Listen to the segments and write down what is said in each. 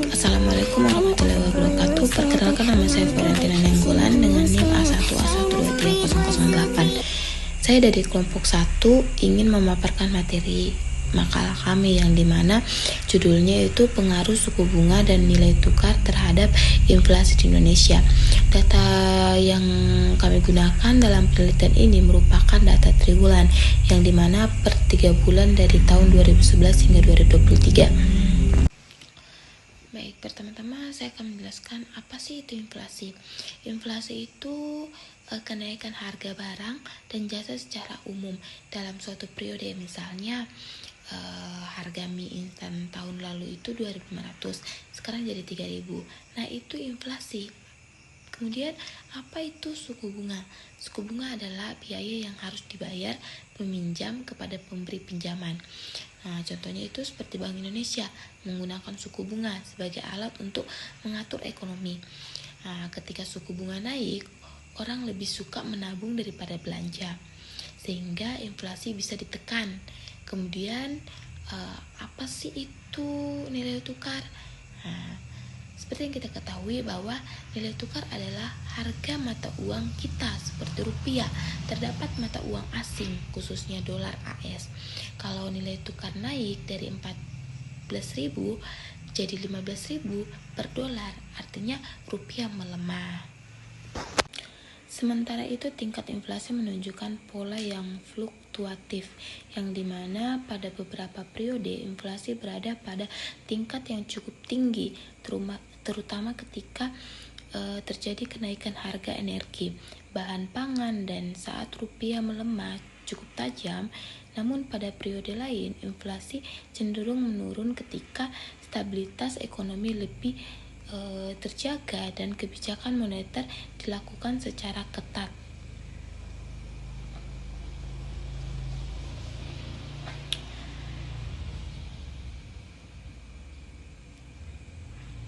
Assalamualaikum warahmatullahi wabarakatuh. Perkenalkan, nama saya Florentina Nenggolan dengan NIM A1A1230008. Saya dari kelompok 1 ingin memaparkan materi makalah kami yang dimana judulnya itu pengaruh suku bunga dan nilai tukar terhadap inflasi di Indonesia. Data yang kami gunakan dalam penelitian ini merupakan data triwulan yang dimana per 3 bulan dari tahun 2011 hingga 2023. Baik, pertama-tama saya akan menjelaskan apa sih itu inflasi. Inflasi itu kenaikan harga barang dan jasa secara umum dalam suatu periode. Misalnya harga mie instan tahun lalu itu 2.500, sekarang jadi 3.000. Nah, itu inflasi. Kemudian apa itu suku bunga? Suku bunga adalah biaya yang harus dibayar peminjam kepada pemberi pinjaman. Nah, contohnya itu seperti Bank Indonesia menggunakan suku bunga sebagai alat untuk mengatur ekonomi. Nah, ketika suku bunga naik, orang lebih suka menabung daripada belanja, sehingga inflasi bisa ditekan. Kemudian apa sih itu nilai tukar? Nah, seperti yang kita ketahui bahwa nilai tukar adalah harga mata uang kita seperti rupiah. Terdapat mata uang asing khususnya dolar AS. Kalau nilai tukar naik dari 14.000 jadi 15.000 per dolar, artinya rupiah melemah. Sementara itu tingkat inflasi menunjukkan pola yang fluktuatif, yang dimana pada beberapa periode inflasi berada pada tingkat yang cukup tinggi, terutama ketika terjadi kenaikan harga energi, bahan pangan, dan saat rupiah melemah cukup tajam. Namun pada periode lain inflasi cenderung menurun ketika stabilitas ekonomi lebih terjaga dan kebijakan moneter dilakukan secara ketat.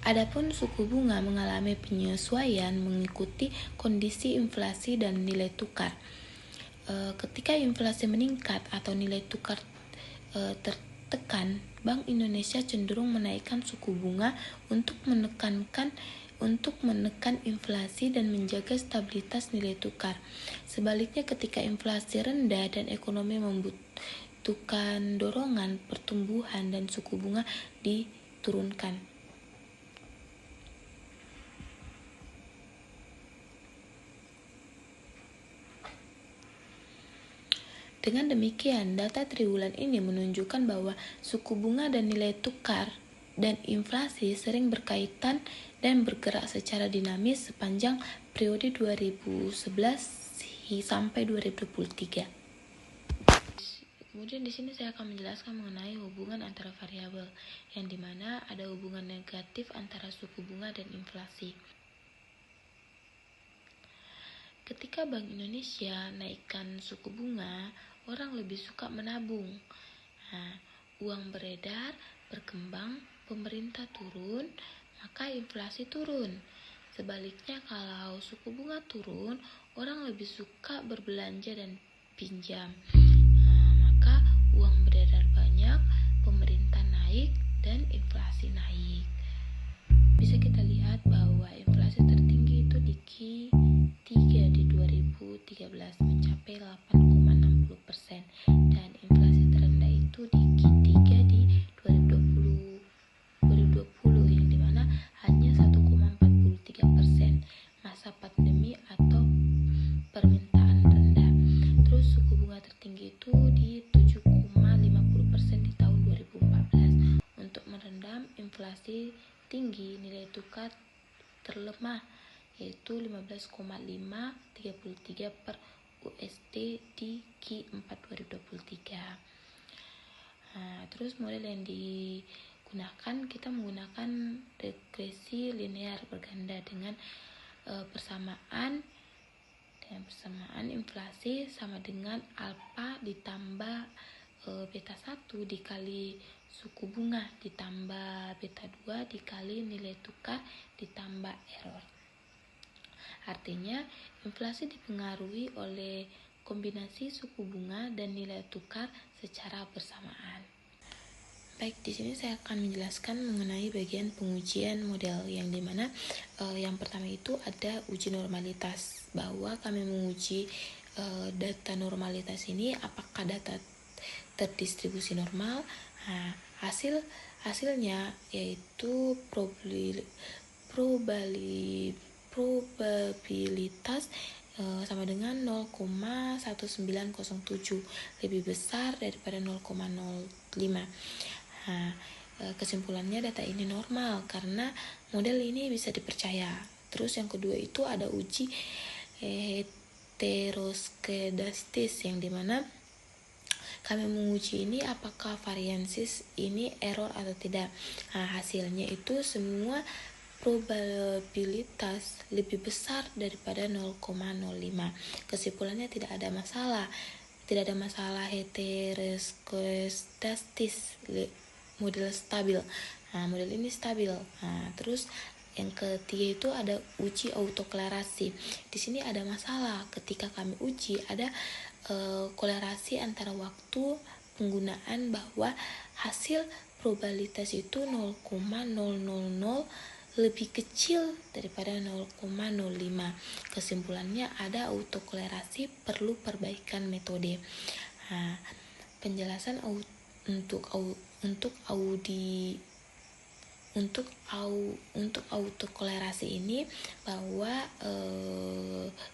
Adapun suku bunga mengalami penyesuaian mengikuti kondisi inflasi dan nilai tukar. Ketika inflasi meningkat atau nilai tukar tertekan, Bank Indonesia cenderung menaikkan suku bunga untuk menekan inflasi dan menjaga stabilitas nilai tukar. Sebaliknya, ketika inflasi rendah dan ekonomi membutuhkan dorongan pertumbuhan dan suku bunga diturunkan. Dengan demikian, data triwulan ini menunjukkan bahwa suku bunga dan nilai tukar dan inflasi sering berkaitan dan bergerak secara dinamis sepanjang periode 2011 sampai 2023. Kemudian di sini saya akan menjelaskan mengenai hubungan antara variabel, yang dimana ada hubungan negatif antara suku bunga dan inflasi. Ketika Bank Indonesia naikkan suku bunga, orang lebih suka menabung. Nah, uang beredar berkembang, pemerintah turun, maka inflasi turun. Sebaliknya, kalau suku bunga turun, orang lebih suka berbelanja dan pinjam. Nah, maka uang beredar banyak, pemerintah naik, dan inflasi naik. Bisa kita lihat bahwa inflasi tertinggi itu di Q3 di 2013 mencapai 8,60%, dan inflasi terendah itu di Q3 di 2020 yang dimana hanya 1,43%, masa pandemi atau permintaan rendah. Terus suku bunga tertinggi itu di 7,50% di tahun 2014. Untuk meredam inflasi tinggi, nilai tukar terlemah yaitu 15,533 per USD di Q4 2023. Nah, terus model yang digunakan, kita menggunakan regresi linear berganda dengan persamaan inflasi sama dengan alfa ditambah beta 1 dikali suku bunga ditambah beta 2 dikali nilai tukar ditambah error. Artinya, inflasi dipengaruhi oleh kombinasi suku bunga dan nilai tukar secara bersamaan. Baik, di sini saya akan menjelaskan mengenai bagian pengujian model yang dimana yang pertama itu ada uji normalitas, bahwa kami menguji data normalitas ini apakah data terdistribusi normal. Nah, hasilnya yaitu probabilitas sama dengan 0,1907, lebih besar daripada 0,05. Nah, kesimpulannya data ini normal karena model ini bisa dipercaya. Terus yang kedua itu ada uji heteroskedastis, yang dimana kami menguji ini apakah variansis ini error atau tidak. Nah, hasilnya itu semua probabilitas lebih besar daripada 0,05. Kesimpulannya tidak ada masalah heteroskedastis, model stabil. Nah, model ini stabil. Nah, terus yang ketiga itu ada uji autoklarasi. Di sini ada masalah ketika kami uji, ada kolerasi antara waktu penggunaan, bahwa hasil probabilitas itu 0,000 lebih kecil daripada 0,05. Kesimpulannya ada autokolerasi, perlu perbaikan metode. Nah, penjelasan untuk autokolerasi ini, bahwa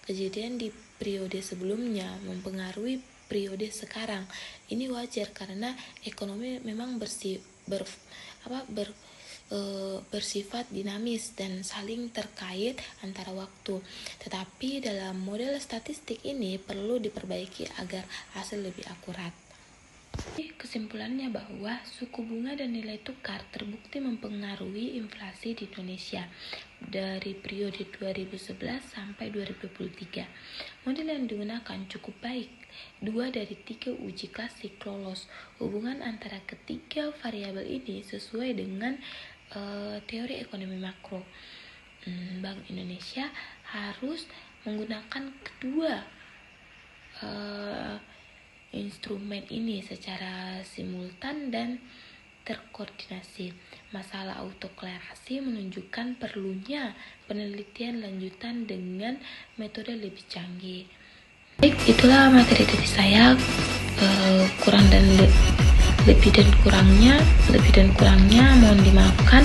kejadian di periode sebelumnya mempengaruhi periode sekarang. Ini wajar karena ekonomi memang bersifat dinamis dan saling terkait antara waktu. Tetapi dalam model statistik ini perlu diperbaiki agar hasil lebih akurat. Kesimpulannya bahwa suku bunga dan nilai tukar terbukti mempengaruhi inflasi di Indonesia dari periode 2011 sampai 2023. Model yang digunakan cukup baik. 2 dari 3 uji klasik lolos. Hubungan antara ketiga variabel ini sesuai dengan teori ekonomi makro. Bank Indonesia harus menggunakan kedua instrumen ini secara simultan dan terkoordinasi. Masalah autoklarasi menunjukkan perlunya penelitian lanjutan dengan metode lebih canggih. Baik, itulah materi dari saya. Lebih dan kurangnya mohon dimaafkan.